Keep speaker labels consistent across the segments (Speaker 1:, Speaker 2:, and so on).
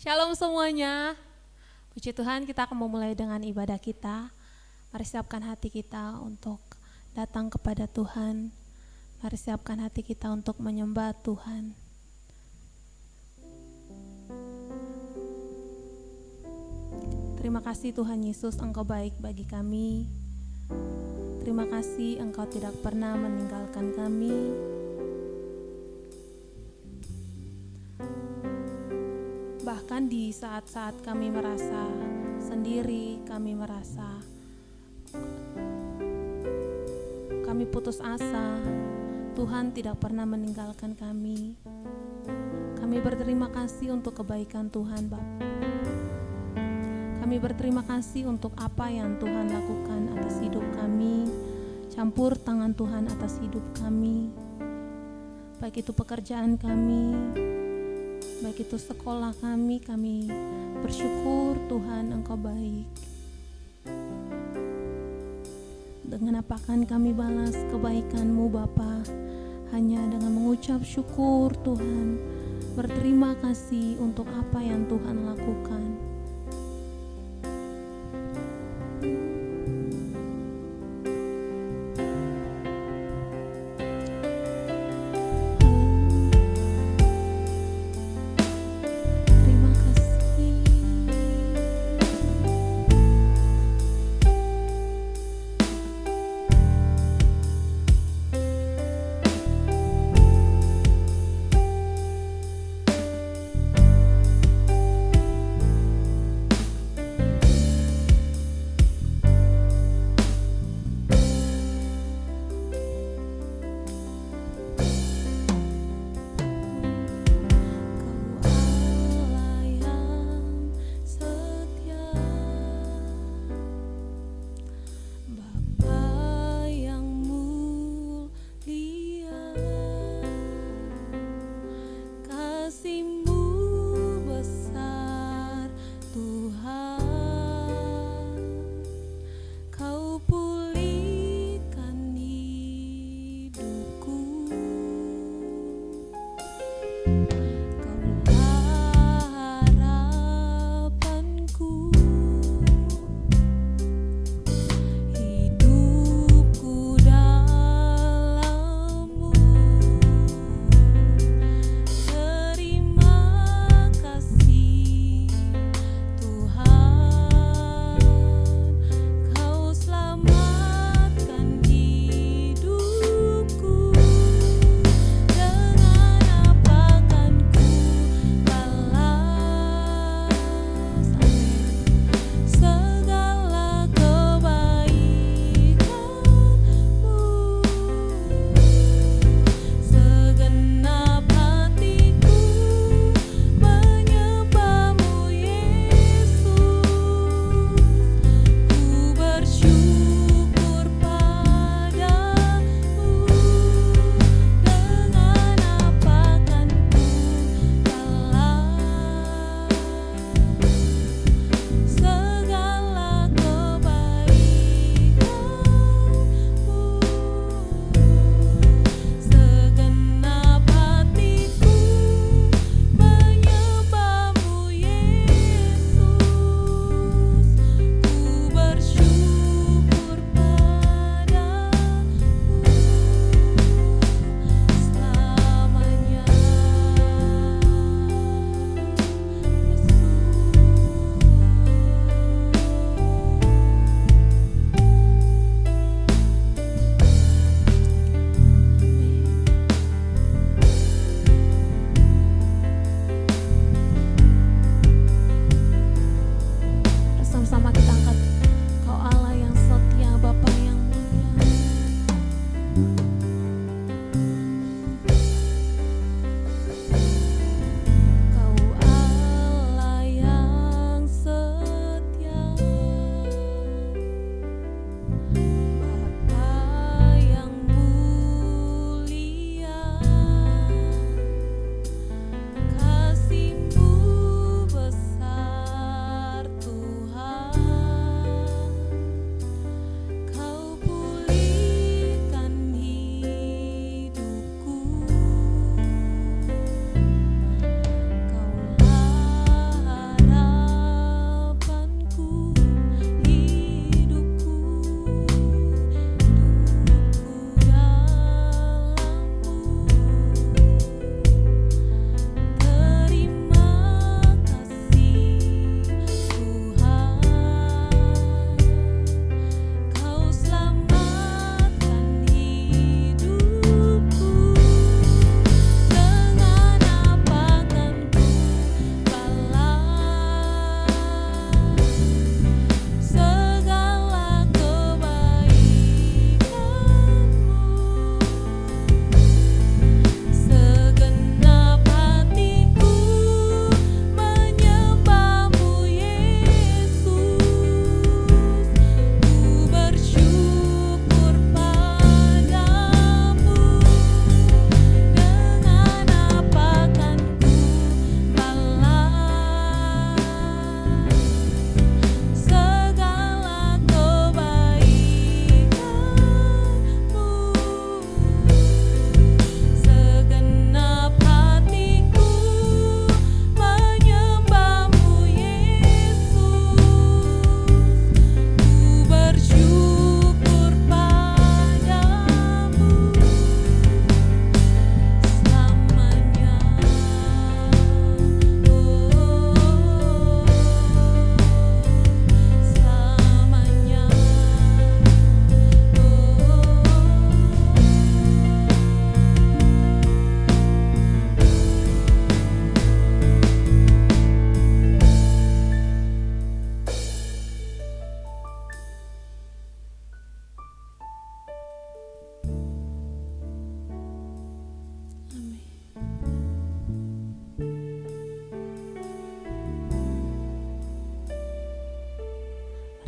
Speaker 1: Shalom semuanya. Puji Tuhan, kita akan memulai dengan ibadah kita. Mari siapkan hati kita untuk datang kepada Tuhan. Mari siapkan hati kita untuk menyembah Tuhan. Terima kasih Tuhan Yesus, Engkau baik bagi kami. Terima kasih Engkau tidak pernah meninggalkan kami. Bahkan di saat-saat kami merasa sendiri, kami merasa kami putus asa, Tuhan tidak pernah meninggalkan kami. Kami berterima kasih untuk kebaikan Tuhan, Bapa. Kami berterima kasih untuk apa yang Tuhan lakukan atas hidup kami, campur tangan Tuhan atas hidup kami, baik itu pekerjaan kami, baik itu sekolah kami bersyukur Tuhan Engkau baik. Dengan apa akan kami balas kebaikan-Mu Bapa? Hanya dengan mengucap syukur Tuhan, berterima kasih untuk apa yang Tuhan lakukan.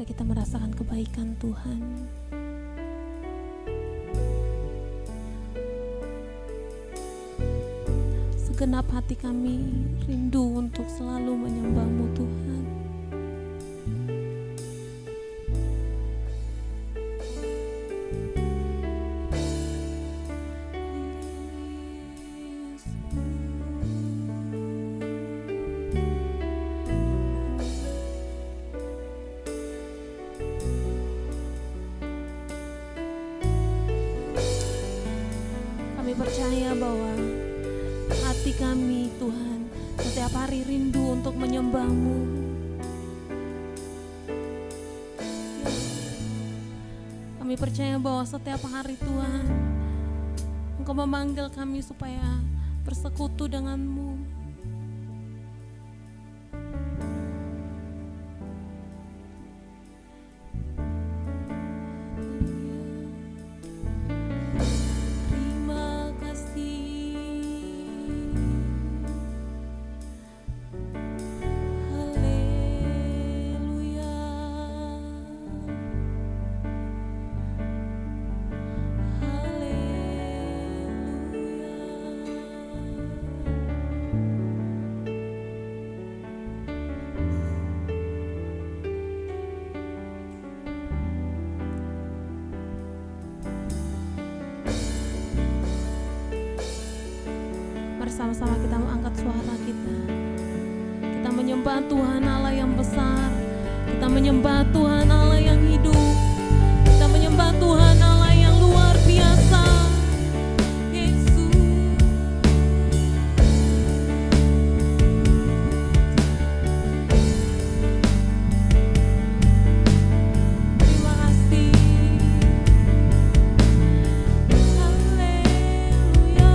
Speaker 1: Mari kita merasakan kebaikan Tuhan. Segenap hati kami rindu untuk selalu menyembah-Mu Tuhan. Kami percaya bahwa hati kami Tuhan setiap hari rindu untuk menyembah-Mu. Kami percaya bahwa setiap hari Tuhan Engkau memanggil kami supaya bersekutu dengan-Mu. Sama-sama kita mengangkat suara kita. Kita menyembah Tuhan Allah yang besar. Kita menyembah Tuhan Allah yang hidup. Kita menyembah Tuhan Allah yang luar biasa. Yesus. Terima kasih. Haleluya.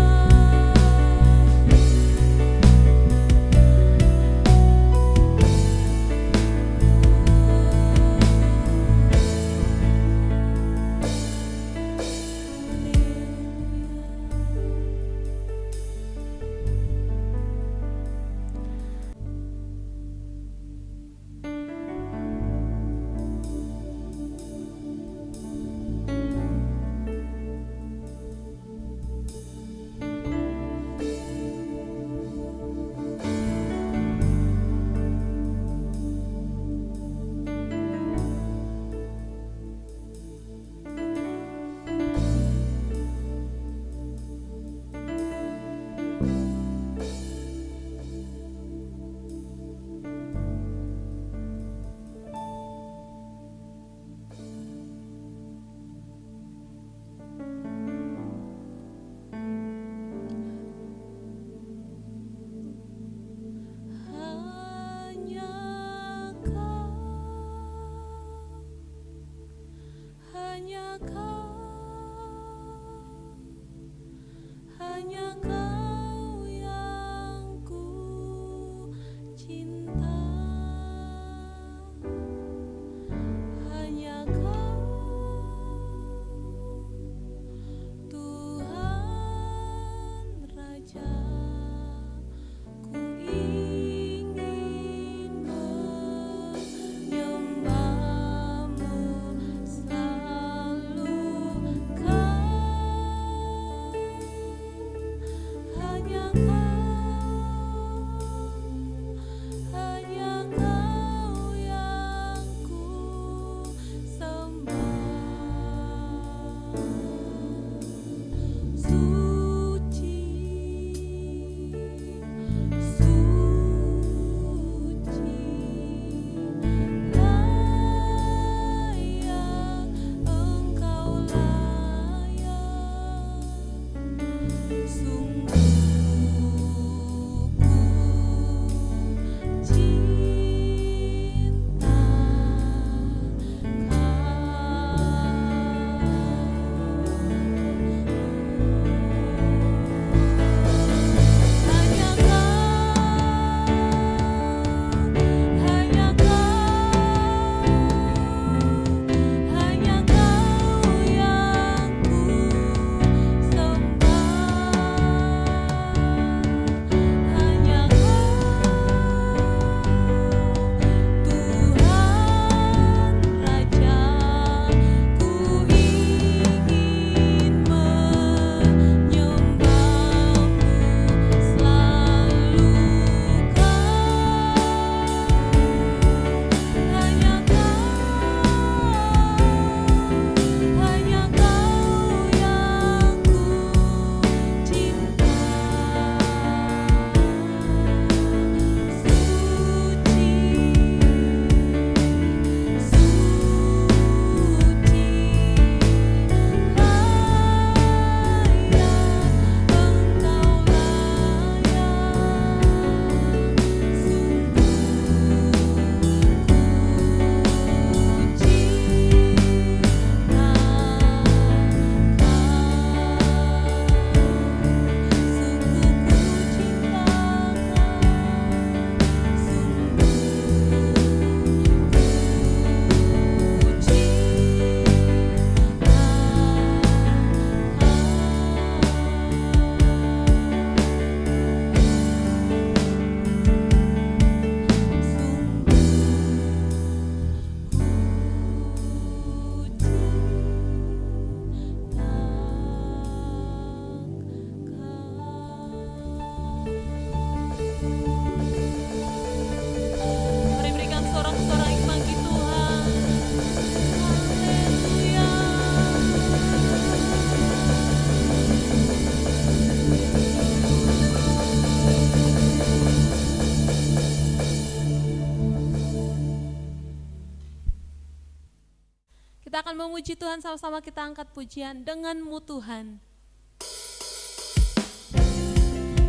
Speaker 1: Kita akan memuji Tuhan, sama-sama kita angkat pujian. Denganmu Tuhan.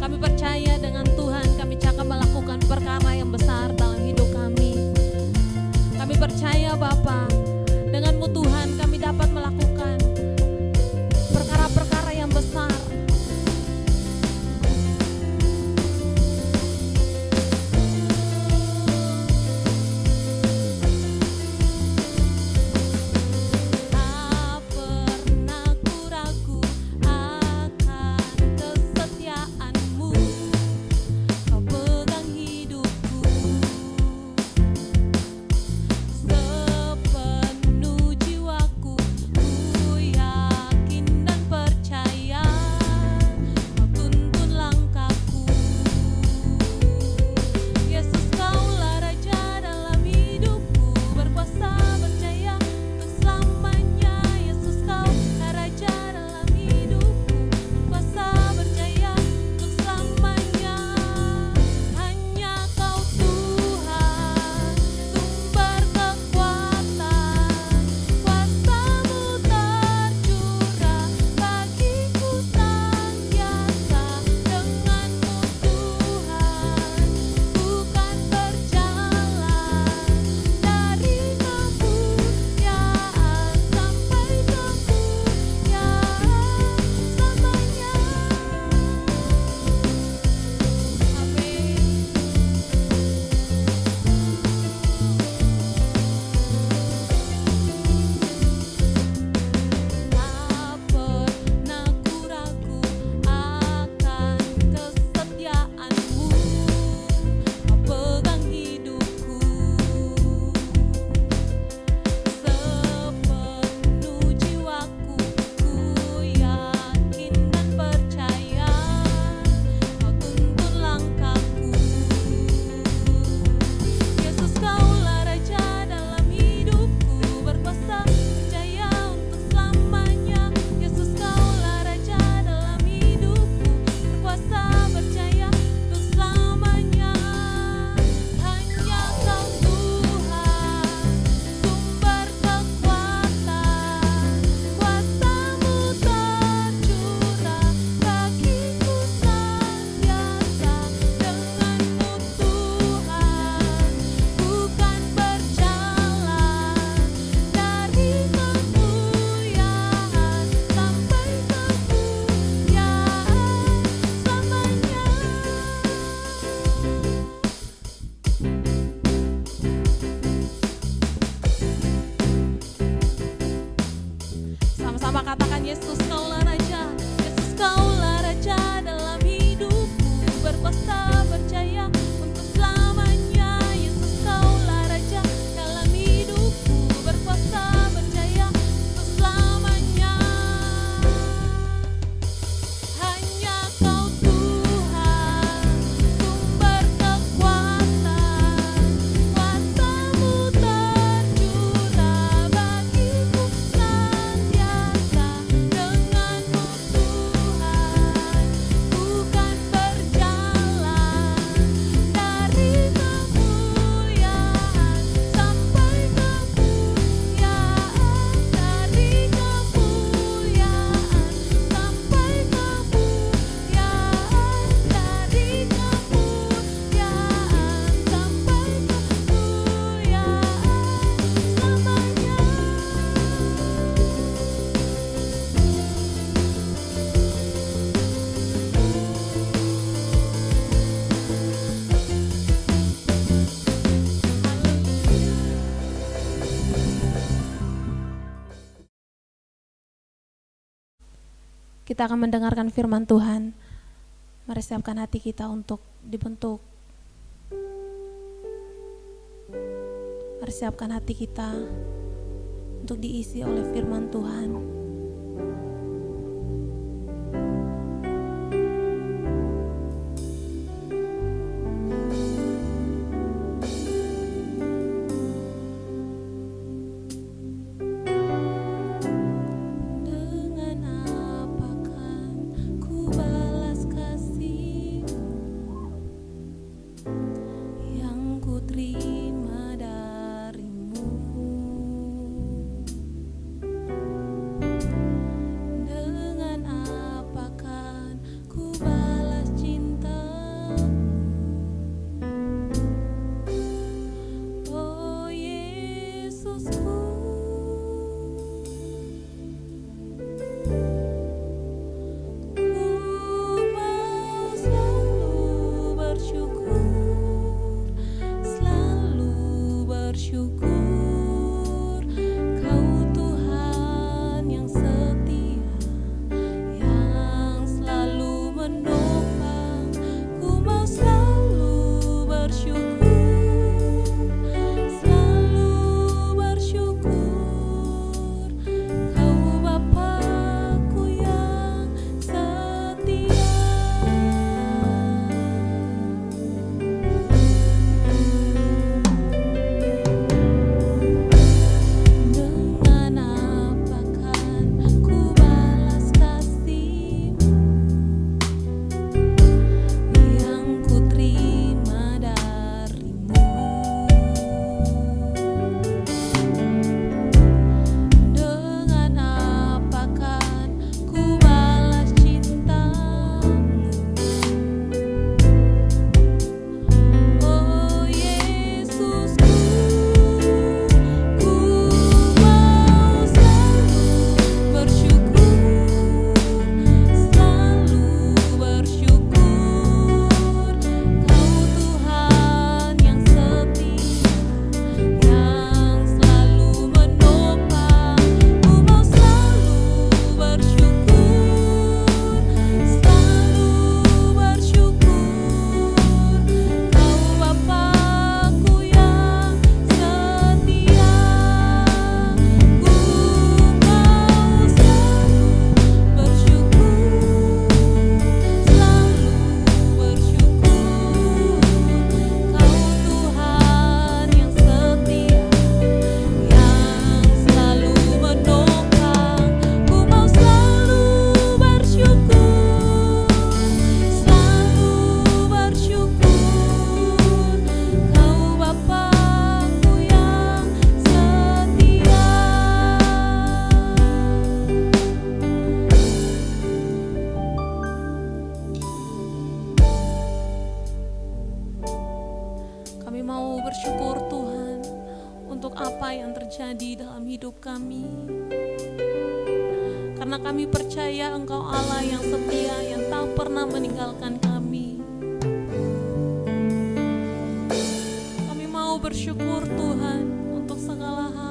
Speaker 1: Kami percaya dengan Tuhan kami akan melakukan perkara yang besar dalam hidup kami. Kami percaya Bapa, denganmu Tuhan kami dapat melakukan perkara-perkara yang besar. Kita akan mendengarkan firman Tuhan. Mari siapkan hati kita untuk dibentuk. Mari siapkan hati kita untuk diisi oleh firman Tuhan.
Speaker 2: Terima darimu.
Speaker 1: apa yang terjadi dalam hidup kami. Karena kami percaya Engkau Allah yang setia, yang tak pernah meninggalkan kami. Kami mau bersyukur Tuhan untuk segala hal.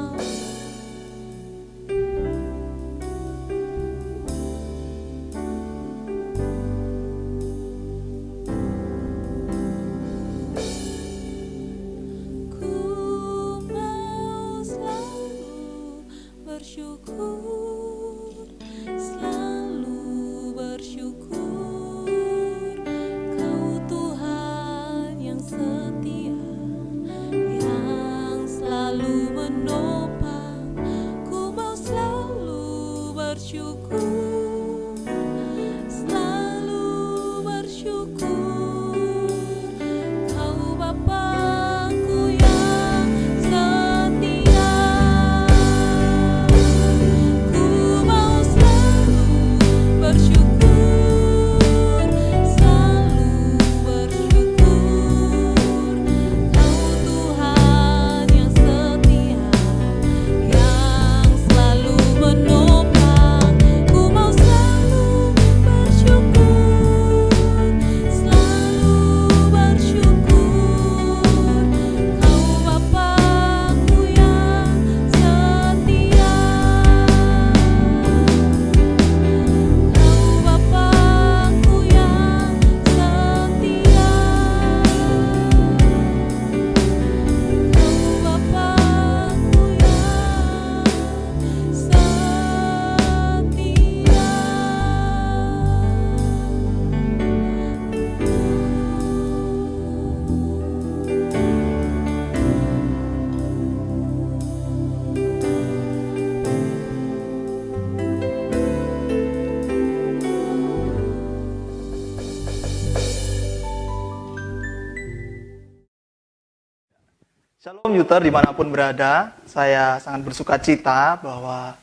Speaker 2: Shalom Yuter dimanapun berada, saya sangat bersuka cita bahwa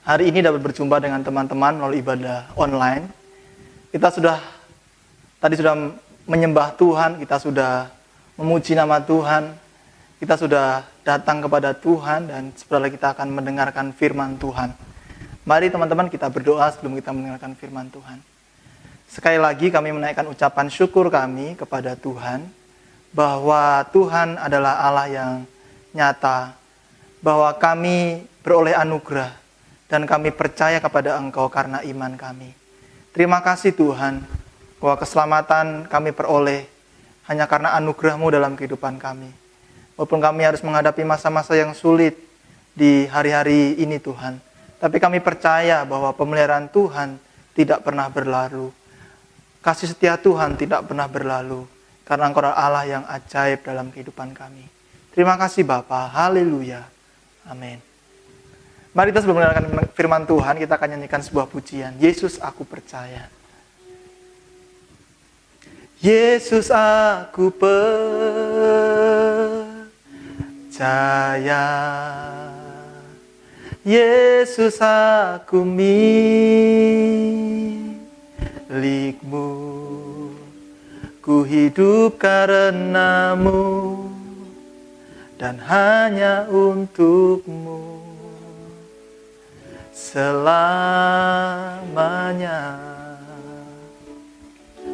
Speaker 2: hari ini dapat berjumpa dengan teman-teman melalui ibadah online. Kita tadi sudah menyembah Tuhan, kita sudah memuji nama Tuhan, kita sudah datang kepada Tuhan dan sebentar lagi kita akan mendengarkan firman Tuhan. Mari teman-teman kita berdoa sebelum kita mendengarkan firman Tuhan. Sekali lagi kami menaikkan ucapan syukur kami kepada Tuhan, bahwa Tuhan adalah Allah yang nyata, bahwa kami beroleh anugerah, dan kami percaya kepada Engkau karena iman kami. Terima kasih Tuhan, bahwa keselamatan kami peroleh hanya karena anugerah-Mu dalam kehidupan kami. Walaupun kami harus menghadapi masa-masa yang sulit di hari-hari ini Tuhan, tapi kami percaya bahwa pemeliharaan Tuhan tidak pernah berlalu. Kasih setia Tuhan tidak pernah berlalu. Karena Engkau adalah Allah yang ajaib dalam kehidupan kami. Terima kasih Bapa. Haleluya. Amin. Mari kita sebelum mendengarkan firman Tuhan, kita akan nyanyikan sebuah pujian. Yesus aku percaya. Yesus aku percaya. Yesus aku milik-Mu. Ku hidup karena-Mu dan hanya untuk-Mu selamanya.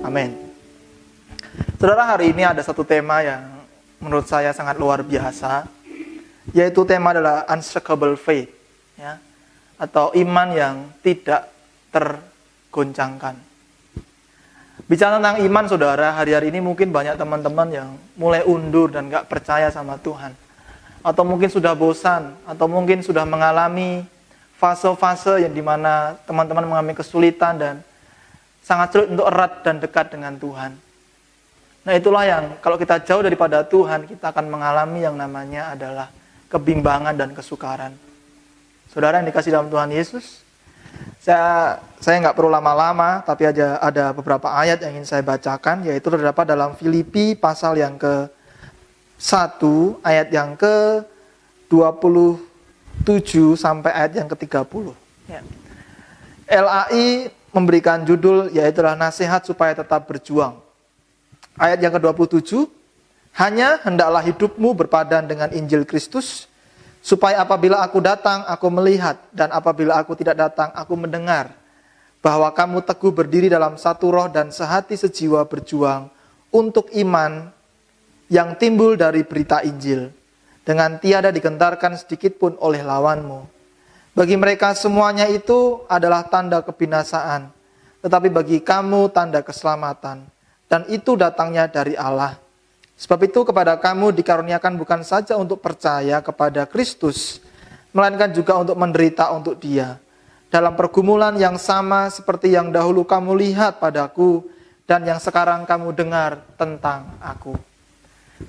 Speaker 2: Amin. Saudara, hari ini ada satu tema yang menurut saya sangat luar biasa, yaitu tema adalah unshakable faith, ya, atau iman yang tidak tergoncangkan. Bicara tentang iman saudara, hari-hari ini mungkin banyak teman-teman yang mulai undur dan gak percaya sama Tuhan. Atau mungkin sudah bosan, atau mungkin sudah mengalami fase-fase yang dimana teman-teman mengalami kesulitan dan sangat sulit untuk erat dan dekat dengan Tuhan. Nah itulah yang kalau kita jauh daripada Tuhan, kita akan mengalami yang namanya adalah kebimbangan dan kesukaran. Saudara yang dikasih dalam Tuhan Yesus, saya nggak perlu lama-lama, tapi ada beberapa ayat yang ingin saya bacakan, yaitu terdapat dalam Filipi pasal yang ke-1, ayat yang ke-27 sampai ayat yang ke-30. Ya. LAI memberikan judul, yaitu nasihat supaya tetap berjuang. Ayat yang ke-27, hanya hendaklah hidupmu berpadan dengan Injil Kristus, supaya apabila aku datang, aku melihat, dan apabila aku tidak datang, aku mendengar, bahwa kamu teguh berdiri dalam satu roh dan sehati sejiwa berjuang untuk iman yang timbul dari berita Injil, dengan tiada digentarkan sedikit pun oleh lawanmu. Bagi mereka semuanya itu adalah tanda kebinasaan, tetapi bagi kamu tanda keselamatan, dan itu datangnya dari Allah. Sebab itu kepada kamu dikaruniakan bukan saja untuk percaya kepada Kristus, melainkan juga untuk menderita untuk Dia, dalam pergumulan yang sama seperti yang dahulu kamu lihat padaku, dan yang sekarang kamu dengar tentang aku.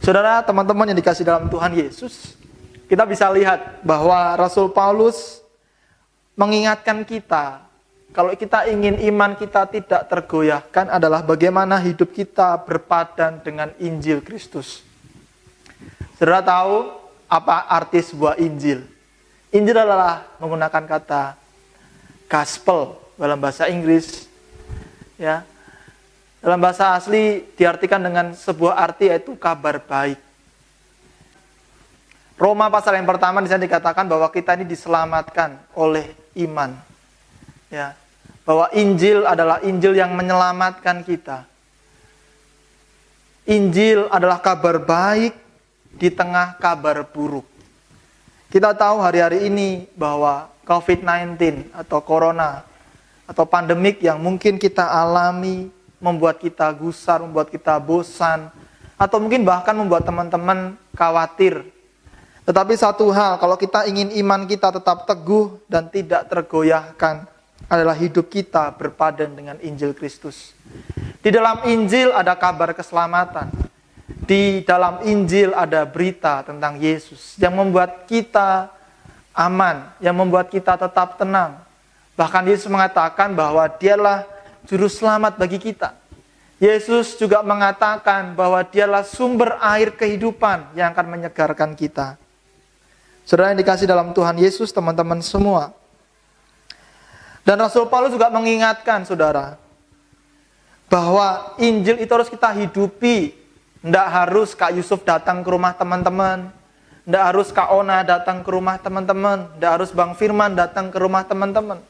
Speaker 2: Saudara, teman-teman yang dikasih dalam Tuhan Yesus, kita bisa lihat bahwa Rasul Paulus mengingatkan kita, kalau kita ingin iman kita tidak tergoyahkan adalah bagaimana hidup kita berpadan dengan Injil Kristus. Saudara tahu apa arti sebuah Injil? Injil adalah menggunakan kata gospel dalam bahasa Inggris. Ya. Dalam bahasa asli diartikan dengan sebuah arti yaitu kabar baik. Roma pasal yang pertama di sana dikatakan bahwa kita ini diselamatkan oleh iman. Ya. Bahwa Injil adalah Injil yang menyelamatkan kita. Injil adalah kabar baik di tengah kabar buruk. Kita tahu hari-hari ini bahwa COVID-19 atau corona atau pandemik yang mungkin kita alami membuat kita gusar, membuat kita bosan, atau mungkin bahkan membuat teman-teman khawatir. Tetapi satu hal, kalau kita ingin iman kita tetap teguh dan tidak tergoyahkan, adalah hidup kita berpadan dengan Injil Kristus. Di dalam Injil ada kabar keselamatan. Di dalam Injil ada berita tentang Yesus yang membuat kita aman, yang membuat kita tetap tenang. Bahkan Yesus mengatakan bahwa Dialah juru selamat bagi kita. Yesus juga mengatakan bahwa Dialah sumber air kehidupan yang akan menyegarkan kita. Saudara yang dikasih dalam Tuhan Yesus, teman-teman semua. Dan Rasul Paulus juga mengingatkan saudara, bahwa Injil itu harus kita hidupi. Tidak harus Kak Yusuf datang ke rumah teman-teman. Tidak harus Kak Ona datang ke rumah teman-teman. Tidak harus Bang Firman datang ke rumah teman-teman.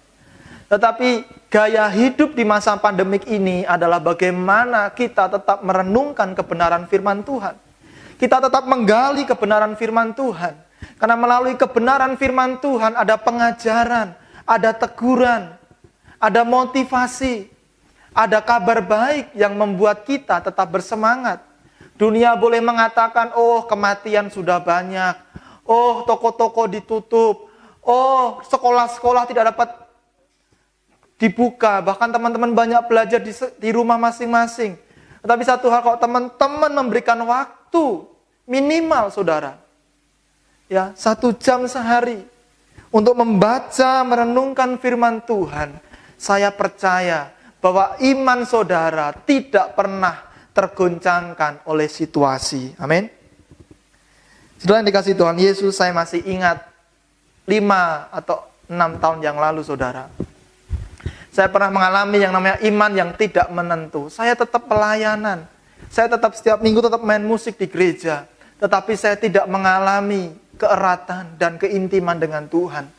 Speaker 2: Tetapi gaya hidup di masa pandemik ini adalah bagaimana kita tetap merenungkan kebenaran firman Tuhan. Kita tetap menggali kebenaran firman Tuhan. Karena melalui kebenaran firman Tuhan ada pengajaran, ada teguran, ada motivasi, ada kabar baik yang membuat kita tetap bersemangat. Dunia boleh mengatakan, oh kematian sudah banyak, oh toko-toko ditutup, oh sekolah-sekolah tidak dapat dibuka, bahkan teman-teman banyak belajar di rumah masing-masing. Tetapi satu hal, kalau teman-teman memberikan waktu minimal saudara, ya 1 jam sehari untuk membaca, merenungkan firman Tuhan, saya percaya bahwa iman saudara tidak pernah tergoncangkan oleh situasi. Amin. Saudara yang dikasih Tuhan Yesus, saya masih ingat 5 atau 6 tahun yang lalu saudara, saya pernah mengalami yang namanya iman yang tidak menentu. Saya tetap pelayanan, saya tetap setiap minggu tetap main musik di gereja, tetapi saya tidak mengalami keeratan dan keintiman dengan Tuhan.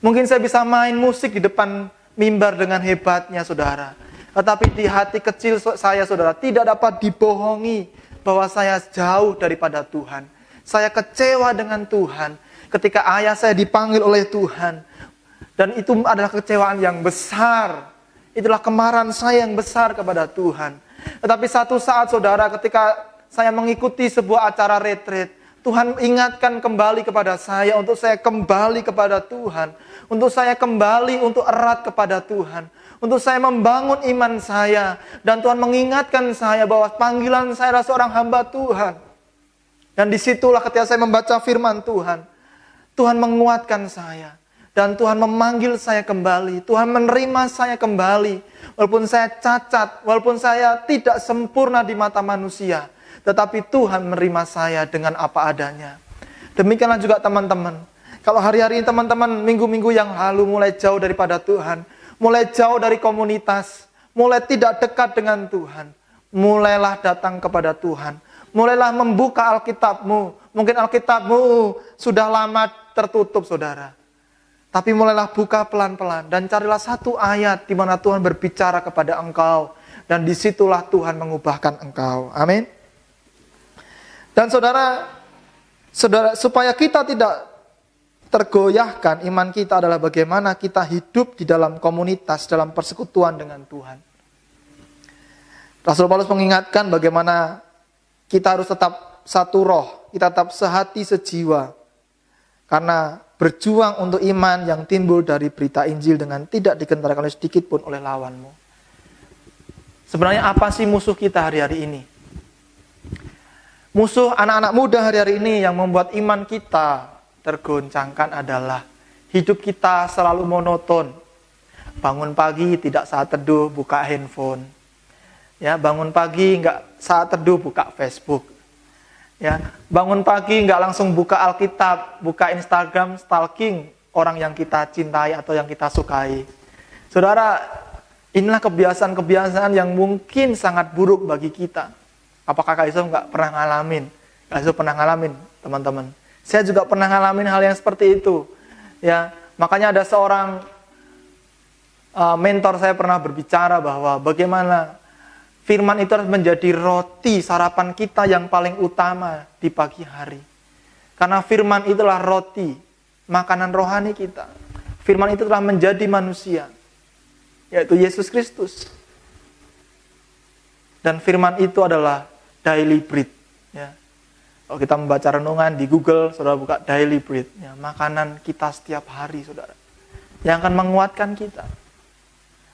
Speaker 2: Mungkin saya bisa main musik di depan mimbar dengan hebatnya saudara, tetapi di hati kecil saya saudara tidak dapat dibohongi bahwa saya jauh daripada Tuhan. Saya kecewa dengan Tuhan ketika ayah saya dipanggil oleh Tuhan. Dan itu adalah kecewaan yang besar. Itulah kemarahan saya yang besar kepada Tuhan. Tetapi satu saat saudara, ketika saya mengikuti sebuah acara retreat, Tuhan ingatkan kembali kepada saya untuk saya kembali kepada Tuhan. Untuk saya kembali untuk erat kepada Tuhan. Untuk saya membangun iman saya. Dan Tuhan mengingatkan saya bahwa panggilan saya adalah seorang hamba Tuhan. Dan disitulah ketika saya membaca firman Tuhan, Tuhan menguatkan saya. Dan Tuhan memanggil saya kembali. Tuhan menerima saya kembali. Walaupun saya cacat, walaupun saya tidak sempurna di mata manusia, tetapi Tuhan menerima saya dengan apa adanya. Demikianlah juga teman-teman. Kalau hari-hari teman-teman minggu-minggu yang lalu mulai jauh daripada Tuhan, mulai jauh dari komunitas, mulai tidak dekat dengan Tuhan, mulailah datang kepada Tuhan. Mulailah membuka Alkitabmu, Mungkin Alkitabmu sudah lama tertutup, saudara. Tapi mulailah buka pelan-pelan dan carilah satu ayat di mana Tuhan berbicara kepada engkau. Dan disitulah Tuhan mengubahkan engkau. Amin. Dan saudara, supaya kita tidak tergoyahkan, iman kita adalah bagaimana kita hidup di dalam komunitas, dalam persekutuan dengan Tuhan. Rasul Paulus mengingatkan bagaimana kita harus tetap satu roh, kita tetap sehati sejiwa. Karena berjuang untuk iman yang timbul dari berita Injil dengan tidak digentarkan oleh sedikit pun oleh lawanmu. Sebenarnya apa sih musuh kita hari-hari ini? Musuh anak-anak muda hari-hari ini yang membuat iman kita tergoncangkan adalah hidup kita selalu monoton. Bangun pagi tidak saat teduh buka handphone. Ya, bangun pagi nggak saat teduh buka Facebook. Ya, bangun pagi nggak langsung buka Alkitab, buka Instagram, stalking orang yang kita cintai atau yang kita sukai. Saudara, inilah kebiasaan-kebiasaan yang mungkin sangat buruk bagi kita. Apakah Kak Yusuf nggak pernah ngalamin? Kak Yusuf pernah ngalamin, teman-teman. Saya juga pernah ngalamin hal yang seperti itu. Ya, makanya ada seorang mentor saya pernah berbicara bahwa bagaimana firman itu harus menjadi roti sarapan kita yang paling utama di pagi hari. Karena firman itulah roti, makanan rohani kita. Firman itu telah menjadi manusia, yaitu Yesus Kristus. Dan firman itu adalah daily bread. Ya. Kalau kita membaca renungan di Google, saudara buka daily bread. Ya, makanan kita setiap hari, saudara. Yang akan menguatkan kita.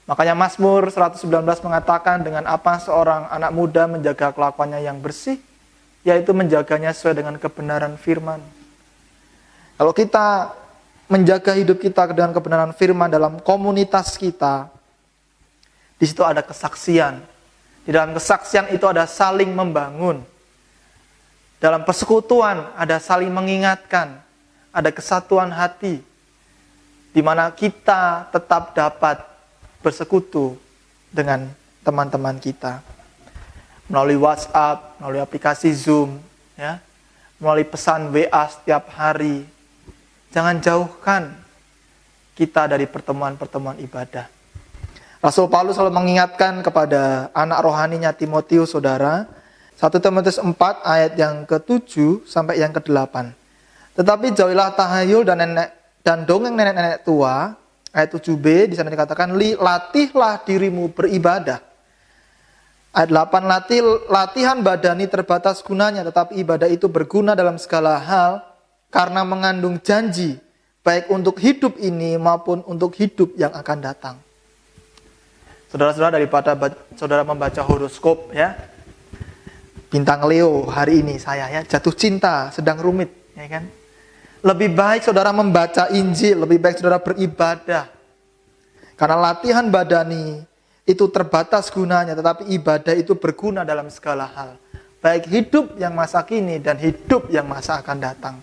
Speaker 2: Makanya Mazmur 119 mengatakan dengan apa seorang anak muda menjaga kelakuannya yang bersih, yaitu menjaganya sesuai dengan kebenaran firman. Kalau kita menjaga hidup kita dengan kebenaran firman dalam komunitas kita, di situ ada kesaksian. Di dalam kesaksian itu ada saling membangun. Dalam persekutuan ada saling mengingatkan. Ada kesatuan hati. Di mana kita tetap dapat bersekutu dengan teman-teman kita. Melalui WhatsApp, melalui aplikasi Zoom, ya, melalui pesan WA setiap hari. Jangan jauhkan kita dari pertemuan-pertemuan ibadah. Rasul Paulus selalu mengingatkan kepada anak rohaninya Timotius, saudara. 1 Timotius 4 ayat yang ke-7 sampai yang ke-8. Tetapi jauhilah tahayul dan dongeng nenek-nenek tua. Ayat 7b di sana dikatakan, latihlah dirimu beribadah. Ayat 8, latihan badani terbatas gunanya, tetapi ibadah itu berguna dalam segala hal karena mengandung janji, baik untuk hidup ini maupun untuk hidup yang akan datang. Saudara-saudara, daripada saudara membaca horoskop, ya, bintang Leo hari ini saya, ya, jatuh cinta, sedang rumit, ya kan? Lebih baik saudara membaca Injil, lebih baik saudara beribadah. Karena latihan badani itu terbatas gunanya, tetapi ibadah itu berguna dalam segala hal. Baik hidup yang masa kini dan hidup yang masa akan datang.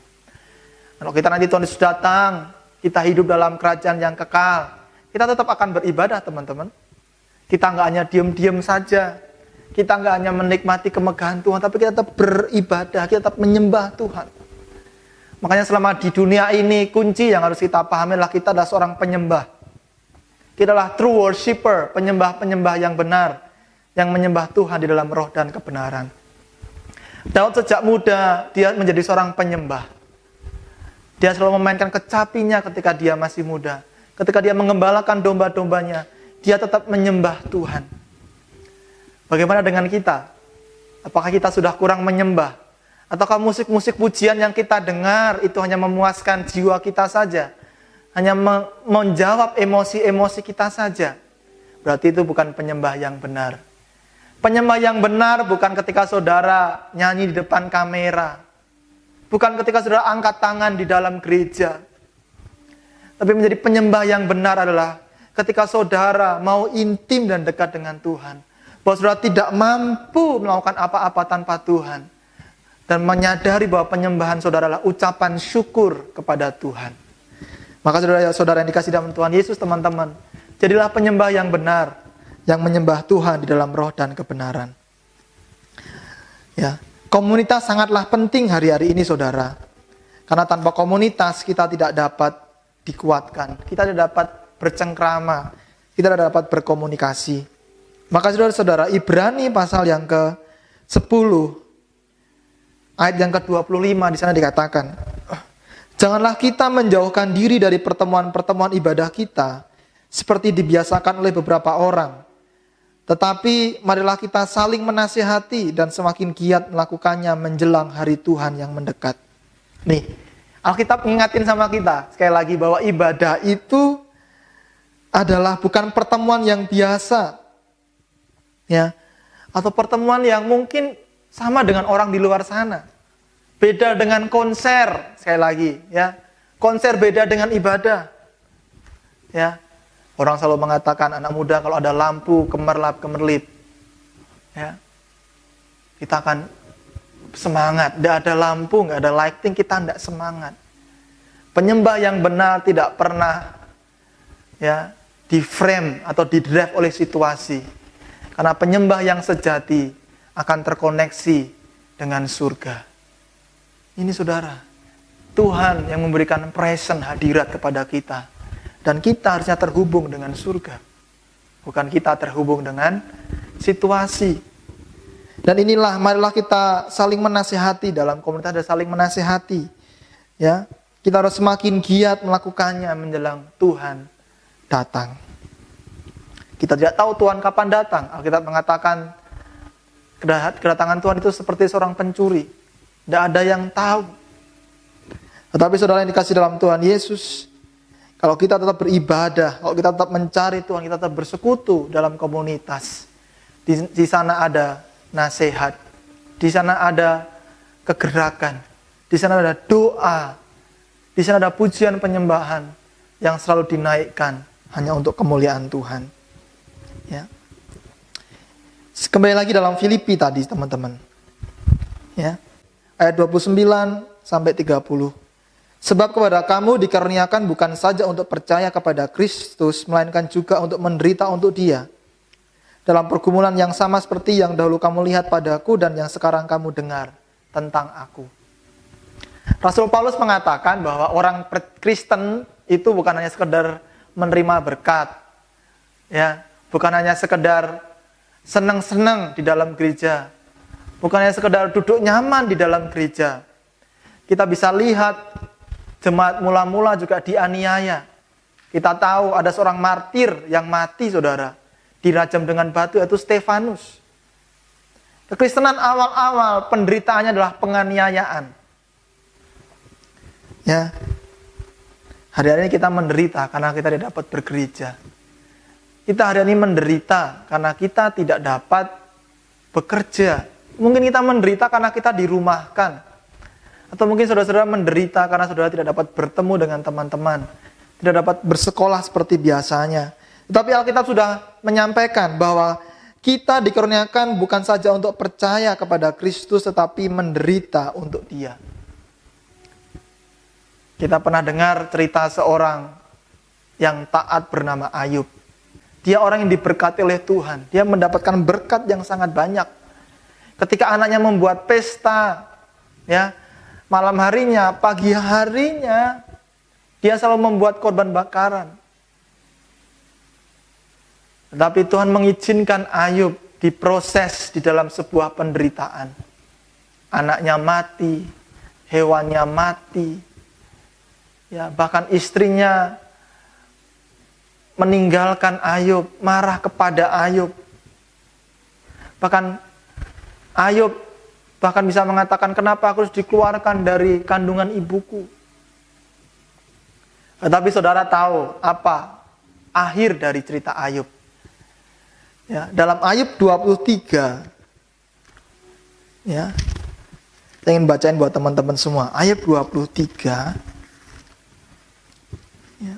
Speaker 2: Kalau kita nanti Tuhan Yesus datang, kita hidup dalam kerajaan yang kekal, kita tetap akan beribadah, teman-teman. Kita nggak hanya diam-diam saja. Kita nggak hanya menikmati kemegahan Tuhan, tapi kita tetap beribadah, kita tetap menyembah Tuhan. Makanya selama di dunia ini, kunci yang harus kita pahami adalah kita adalah seorang penyembah. Kita adalah true worshiper, penyembah-penyembah yang benar, yang menyembah Tuhan di dalam roh dan kebenaran. Daud sejak muda, dia menjadi seorang penyembah. Dia selalu memainkan kecapinya ketika dia masih muda. Ketika dia mengembalakan domba-dombanya, dia tetap menyembah Tuhan. Bagaimana dengan kita? Apakah kita sudah kurang menyembah? Ataukah musik-musik pujian yang kita dengar itu hanya memuaskan jiwa kita saja? Hanya menjawab emosi-emosi kita saja? Berarti itu bukan penyembah yang benar. Penyembah yang benar bukan ketika saudara nyanyi di depan kamera. Bukan ketika saudara angkat tangan di dalam gereja. Tapi menjadi penyembah yang benar adalah ketika saudara mau intim dan dekat dengan Tuhan. Bahwa saudara tidak mampu melakukan apa-apa tanpa Tuhan. Dan menyadari bahwa penyembahan saudara adalah ucapan syukur kepada Tuhan. Maka saudara-saudara yang dikasih dalam Tuhan Yesus, teman-teman, jadilah penyembah yang benar, yang menyembah Tuhan di dalam roh dan kebenaran. Ya, Komunitas sangatlah penting hari-hari ini, saudara. Karena tanpa komunitas kita tidak dapat dikuatkan, kita tidak dapat bercengkrama, kita tidak dapat berkomunikasi. Maka saudara-saudara, Ibrani pasal yang ke-10 ayat yang ke-25 di sana dikatakan, janganlah kita menjauhkan diri dari pertemuan-pertemuan ibadah kita seperti dibiasakan oleh beberapa orang. Tetapi marilah kita saling menasihati dan semakin giat melakukannya menjelang hari Tuhan yang mendekat. Nih, Alkitab ngingatin sama kita sekali lagi bahwa ibadah itu adalah bukan pertemuan yang biasa, ya, atau pertemuan yang mungkin sama dengan orang di luar sana. Beda dengan konser, sekali lagi, ya. Konser beda dengan ibadah. Ya. Orang selalu mengatakan anak muda kalau ada lampu kemerlap-kemerlip, ya, kita akan semangat. Tidak ada lampu, nggak ada lighting, kita tidak semangat. Penyembah yang benar tidak pernah, ya, di frame atau di drive oleh situasi. Karena penyembah yang sejati akan terkoneksi dengan surga. Ini saudara, Tuhan yang memberikan present hadirat kepada kita. Dan kita harusnya terhubung dengan surga. Bukan kita terhubung dengan situasi. Dan inilah, marilah kita saling menasihati dalam komunitas dan saling menasihati. Ya, kita harus semakin giat melakukannya menjelang Tuhan datang. Kita tidak tahu Tuhan kapan datang. Alkitab mengatakan kedatangan Tuhan itu seperti seorang pencuri. Tidak ada yang tahu. Tetapi saudara yang dikasih dalam Tuhan Yesus, kalau kita tetap beribadah, kalau kita tetap mencari Tuhan, kita tetap bersekutu dalam komunitas. Di sana ada nasihat, di sana ada kegerakan, di sana ada doa, di sana ada pujian penyembahan yang selalu dinaikkan hanya untuk kemuliaan Tuhan. Ya. Kembali lagi dalam Filipi tadi, teman-teman. Ya. Ayat 29 sampai 30. Sebab kepada kamu dikaruniakan bukan saja untuk percaya kepada Kristus, melainkan juga untuk menderita untuk Dia. Dalam pergumulan yang sama seperti yang dahulu kamu lihat padaku dan yang sekarang kamu dengar tentang aku. Rasul Paulus mengatakan bahwa orang Kristen itu bukan hanya sekedar menerima berkat, ya, bukan hanya sekedar senang-senang di dalam gereja, bukan hanya sekedar duduk nyaman di dalam gereja. Kita bisa lihat jemaat mula-mula juga dianiaya. Kita tahu ada seorang martir yang mati, saudara, dirajam dengan batu, yaitu Stefanus. Kekristenan awal-awal penderitaannya adalah penganiayaan. Ya. Hari-hari ini kita menderita karena kita tidak dapat bergereja. Kita hari ini menderita karena kita tidak dapat bekerja. Mungkin kita menderita karena kita dirumahkan. Atau mungkin saudara-saudara menderita karena saudara tidak dapat bertemu dengan teman-teman. Tidak dapat bersekolah seperti biasanya. Tetapi Alkitab sudah menyampaikan bahwa kita dikaruniakan bukan saja untuk percaya kepada Kristus, tetapi menderita untuk Dia. Kita pernah dengar cerita seorang yang taat bernama Ayub. Dia orang yang diberkati oleh Tuhan. Dia mendapatkan berkat yang sangat banyak. Ketika anaknya membuat pesta, ya, malam harinya, pagi harinya, dia selalu membuat korban bakaran. Tetapi Tuhan mengizinkan Ayub diproses di dalam sebuah penderitaan. Anaknya mati, hewannya mati, ya, bahkan istrinya meninggalkan Ayub, marah kepada Ayub. Bahkan Ayub bisa mengatakan, kenapa aku harus dikeluarkan dari kandungan ibuku? Tetapi saudara tahu apa akhir dari cerita Ayub? Ya, dalam Ayub 23, ya, saya ingin bacain buat teman-teman semua. Ayub 23, ya.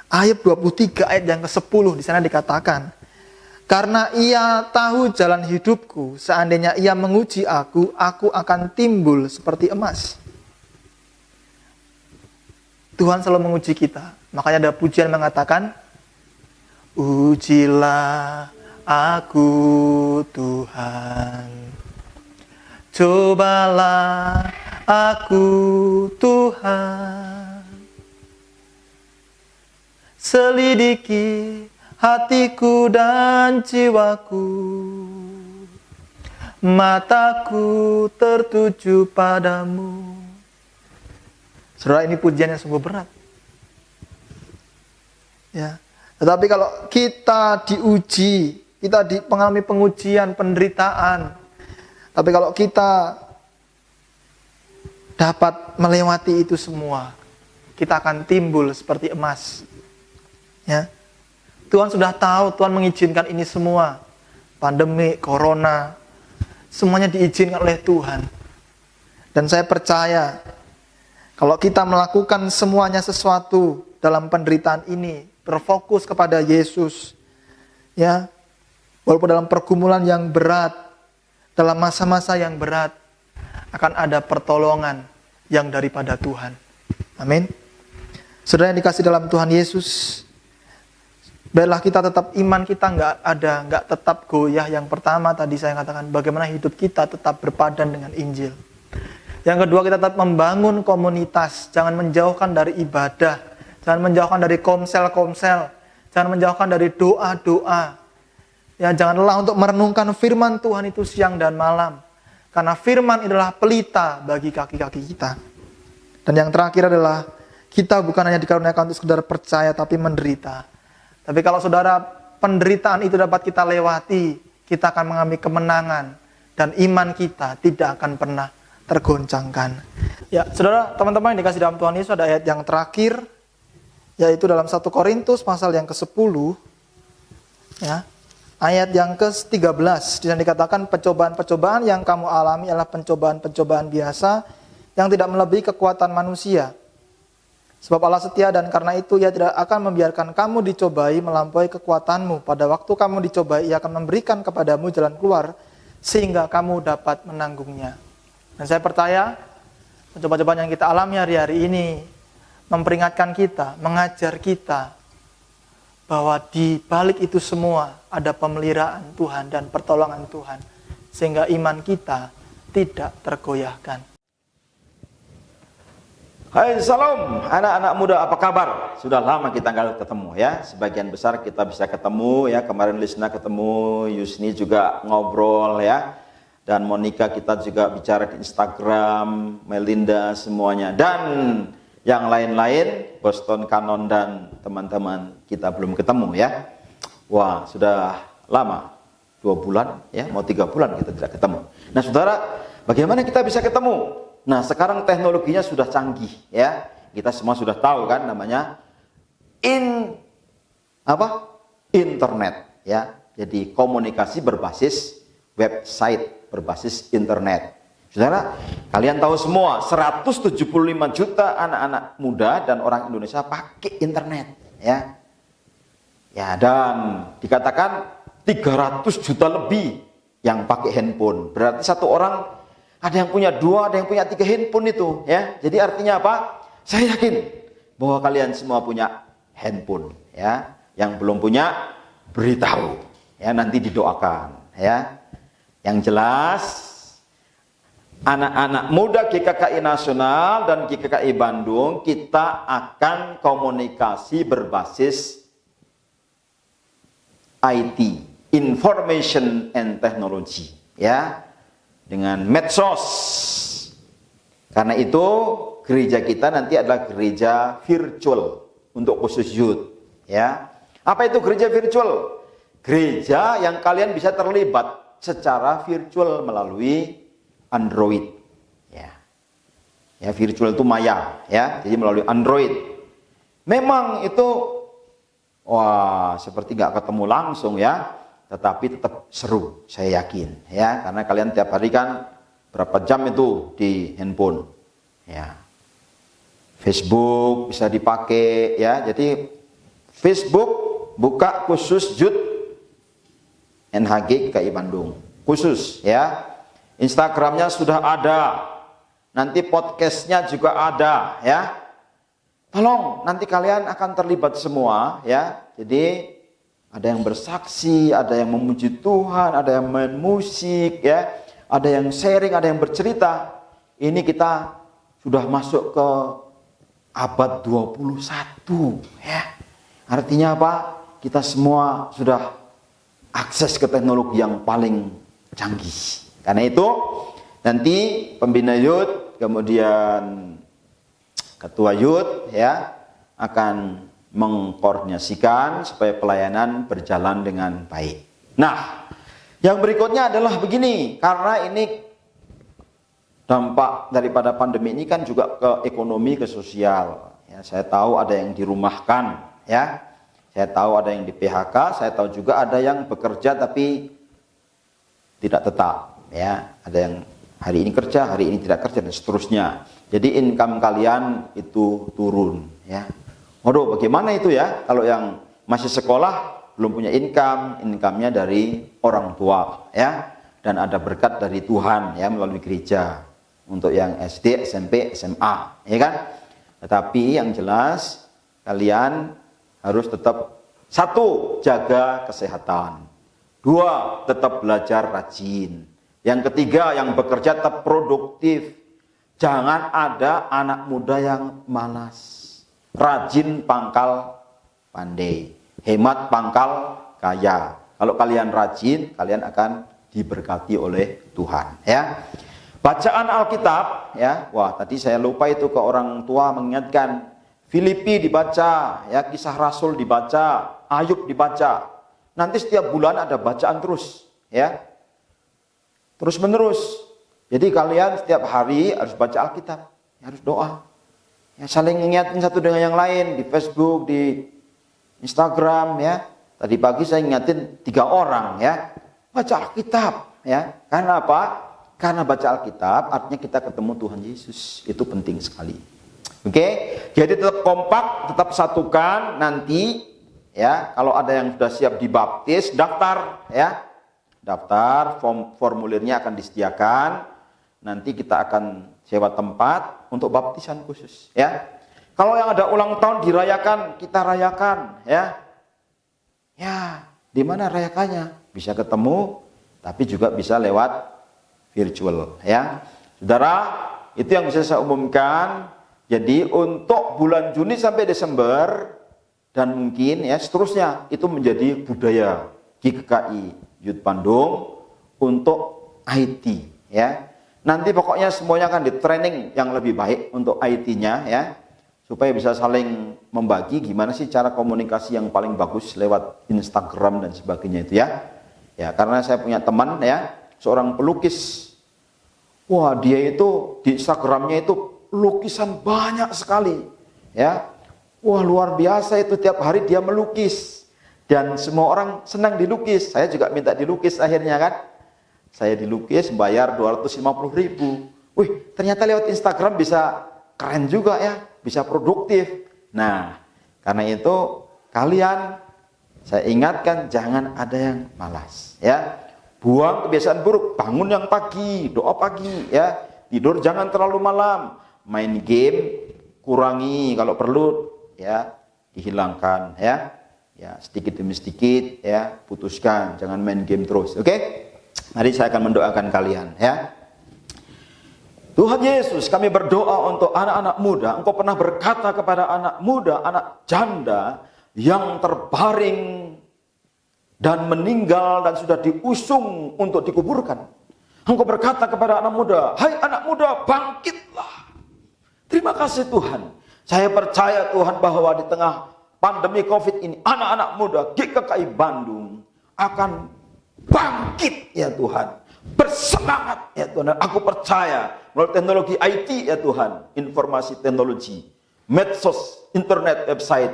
Speaker 2: Ayub 23 ayat yang ke-10 di sana dikatakan, karena ia tahu jalan hidupku, seandainya ia menguji aku akan timbul seperti emas. Tuhan selalu menguji kita. Makanya ada pujian mengatakan, ujilah aku Tuhan. Cobalah aku Tuhan. Selidiki hatiku dan jiwaku. Mataku tertuju padamu. Saudara, ini pujian yang sungguh berat. Ya. Tetapi kalau kita diuji, kita mengalami pengujian, penderitaan. Tapi kalau kita dapat melewati itu semua, kita akan timbul seperti emas. Ya. Tuhan sudah tahu, Tuhan mengizinkan ini semua. Pandemi, corona, semuanya diizinkan oleh Tuhan. Dan saya percaya, kalau kita melakukan semuanya sesuatu dalam penderitaan ini, berfokus kepada Yesus, ya, walaupun dalam pergumulan yang berat, dalam masa-masa yang berat, akan ada pertolongan yang daripada Tuhan. Amin. Saudara yang dikasih dalam Tuhan Yesus, biarlah kita tetap, iman kita nggak tetap goyah. Yang pertama tadi saya katakan, bagaimana hidup kita tetap berpadan dengan Injil. Yang kedua, kita tetap membangun komunitas, jangan menjauhkan dari ibadah, jangan menjauhkan dari komsel-komsel, jangan menjauhkan dari doa-doa. Ya, jangan lelah untuk merenungkan firman Tuhan itu siang dan malam, karena firman adalah pelita bagi kaki-kaki kita. Dan yang terakhir adalah, kita bukan hanya dikaruniakan untuk sekedar percaya, tapi menderita. Tapi kalau saudara, penderitaan itu dapat kita lewati, kita akan mengalami kemenangan, dan iman kita tidak akan pernah tergoncangkan. Ya, saudara, teman-teman yang dikasih dalam Tuhan Yesus, ada ayat yang terakhir, yaitu dalam 1 Korintus pasal yang ke-10, ya, ayat yang ke-13. Di sana dikatakan, percobaan-percobaan yang kamu alami adalah pencobaan-pencobaan biasa yang tidak melebihi kekuatan manusia. Sebab Allah setia, dan karena itu Ia tidak akan membiarkan kamu dicobai melampaui kekuatanmu. Pada waktu kamu dicobai, Ia akan memberikan kepadamu jalan keluar, sehingga kamu dapat menanggungnya. Dan saya percaya, pencobaan-cobaan yang kita alami hari-hari ini memperingatkan kita, mengajar kita, bahwa di balik itu semua ada pemeliharaan Tuhan dan pertolongan Tuhan, sehingga iman kita tidak tergoyahkan.
Speaker 3: Hai, salam anak-anak muda, apa kabar? Sudah lama kita nggak ketemu ya. Sebagian besar kita bisa ketemu ya. Kemarin Lisna ketemu, Yusni juga ngobrol ya. Dan Monica kita juga bicara di Instagram, Melinda semuanya. Dan yang lain-lain, Boston Canon dan teman-teman kita belum ketemu ya. Wah, sudah lama, 2 bulan ya, mau 3 bulan kita tidak ketemu. Nah saudara, bagaimana kita bisa ketemu? Nah sekarang teknologinya sudah canggih ya. Kita semua sudah tahu kan namanya internet ya. Jadi komunikasi berbasis website, berbasis internet. Saudara, kalian tahu semua 175 juta anak-anak muda dan orang Indonesia pakai internet ya. Ya, dan dikatakan 300 juta lebih yang pakai handphone. Berarti satu orang ada yang punya 2, ada yang punya 3 handphone itu ya. Jadi artinya apa? Saya yakin bahwa kalian semua punya handphone ya. Yang belum punya, beritahu ya, nanti didoakan ya. Yang jelas, anak-anak muda GKKI Nasional dan GKKI Bandung, kita akan komunikasi berbasis IT, Information and Technology, ya, dengan medsos. Karena itu, gereja kita nanti adalah gereja virtual untuk khusus youth, ya. Apa itu gereja virtual? Gereja yang kalian bisa terlibat secara virtual melalui Android, ya. Ya, virtual itu maya, ya. Jadi melalui Android. Memang itu, wah, seperti nggak ketemu langsung, ya. Tetapi tetap seru, saya yakin, ya. Karena kalian tiap hari kan berapa jam itu di handphone, ya. Facebook bisa dipakai, ya. Jadi Facebook buka khusus youth NHG GKI Bandung khusus ya. Instagramnya sudah ada, nanti podcastnya juga ada ya. Tolong nanti kalian akan terlibat semua ya. Jadi ada yang bersaksi, ada yang memuji Tuhan, ada yang main musik, ya, ada yang sharing, ada yang bercerita. Ini kita sudah masuk ke abad 21, ya. Artinya apa? Kita semua sudah akses ke teknologi yang paling canggih. Karena itu nanti pembina YUT, kemudian ketua YUT, ya, akan mengkoordinasikan supaya pelayanan berjalan dengan baik. Nah, yang berikutnya adalah begini, karena ini dampak daripada pandemi ini kan juga ke ekonomi, ke sosial. Ya, saya tahu ada yang dirumahkan, ya. Saya tahu ada yang di PHK, saya tahu juga ada yang bekerja tapi tidak tetap, ya. Ada yang hari ini kerja, hari ini tidak kerja dan seterusnya. Jadi income kalian itu turun, ya. Waduh, bagaimana itu ya? Kalau yang masih sekolah belum punya income-nya dari orang tua, ya. Dan ada berkat dari Tuhan, ya, melalui gereja. Untuk yang SD, SMP, SMA, ya kan? Tetapi yang jelas kalian harus tetap, satu, jaga kesehatan. Dua, tetap belajar rajin. Yang ketiga, yang bekerja tetap produktif. Jangan ada anak muda yang malas. Rajin pangkal pandai, hemat pangkal kaya. Kalau kalian rajin, kalian akan diberkati oleh Tuhan, ya. Bacaan Alkitab, ya. Wah, tadi saya lupa itu ke orang tua mengingatkan. Filipi dibaca, ya, Kisah Rasul dibaca, Ayub dibaca. Nanti setiap bulan ada bacaan terus, ya. Terus menerus. Jadi kalian setiap hari harus baca Alkitab, harus doa. Ya, saling ngingetin satu dengan yang lain di Facebook, di Instagram, ya. Tadi pagi saya ngingetin 3 orang, ya. Baca Alkitab, ya. Karena apa? Karena baca Alkitab artinya kita ketemu Tuhan Yesus. Itu penting sekali. Oke? Jadi tetap kompak, tetap satukan. Nanti, ya, kalau ada yang sudah siap dibaptis, daftar, ya. Daftar, formulirnya akan disediakan. Nanti kita akan sewa tempat untuk baptisan khusus, ya. Kalau yang ada ulang tahun dirayakan, kita rayakan, ya. Ya, di mana rayakannya? Bisa ketemu, tapi juga bisa lewat virtual, ya. Saudara, itu yang bisa saya umumkan. Jadi untuk bulan Juni sampai Desember dan mungkin, ya, seterusnya itu menjadi budaya GKI Youth Bandung untuk IT, ya. Nanti pokoknya semuanya akan di training yang lebih baik untuk IT-nya, ya. Supaya bisa saling membagi gimana sih cara komunikasi yang paling bagus lewat Instagram dan sebagainya itu, ya. Ya, karena saya punya teman, ya, seorang pelukis. Wah, dia itu di Instagramnya itu lukisan banyak sekali, ya. Wah, luar biasa itu, tiap hari dia melukis. Dan semua orang senang dilukis. Saya juga minta dilukis akhirnya, kan. Saya dilukis bayar 250.000. Wih, ternyata lewat Instagram bisa keren juga, ya, bisa produktif. Nah, karena itu kalian, saya ingatkan jangan ada yang malas, ya. Buang kebiasaan buruk, bangun yang pagi, doa pagi, ya. Tidur jangan terlalu malam. Main game kurangi kalau perlu, ya, dihilangkan, ya. Ya, sedikit demi sedikit, ya, putuskan, jangan main game terus. Oke? Mari saya akan mendoakan kalian, ya. Tuhan Yesus, kami berdoa untuk anak-anak muda. Engkau pernah berkata kepada anak muda, anak janda yang terbaring dan meninggal dan sudah diusung untuk dikuburkan. Engkau berkata kepada anak muda, hai anak muda, bangkitlah. Terima kasih Tuhan. Saya percaya Tuhan bahwa di tengah pandemi COVID ini, anak-anak muda GKI Bandung akan bangkit, ya Tuhan. Bersemangat, ya Tuhan. Dan aku percaya melalui teknologi IT, ya Tuhan, informasi teknologi, medsos, internet, website,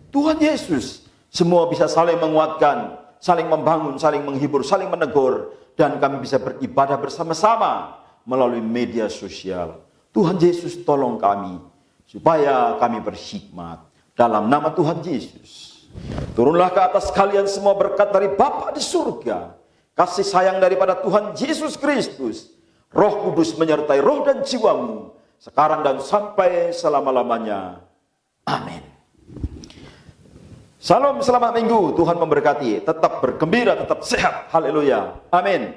Speaker 3: Tuhan Yesus, semua bisa saling menguatkan, saling membangun, saling menghibur, saling menegur, dan kami bisa beribadah bersama-sama melalui media sosial. Tuhan Yesus, tolong kami supaya kami berhikmat dalam nama Tuhan Yesus. Turunlah ke atas kalian semua berkat dari Bapa di surga, kasih sayang daripada Tuhan Yesus Kristus, Roh Kudus menyertai roh dan jiwamu sekarang dan sampai selama-lamanya. Amin. Salam, selamat minggu. Tuhan memberkati. Tetap bergembira, tetap sehat. Haleluya. Amin.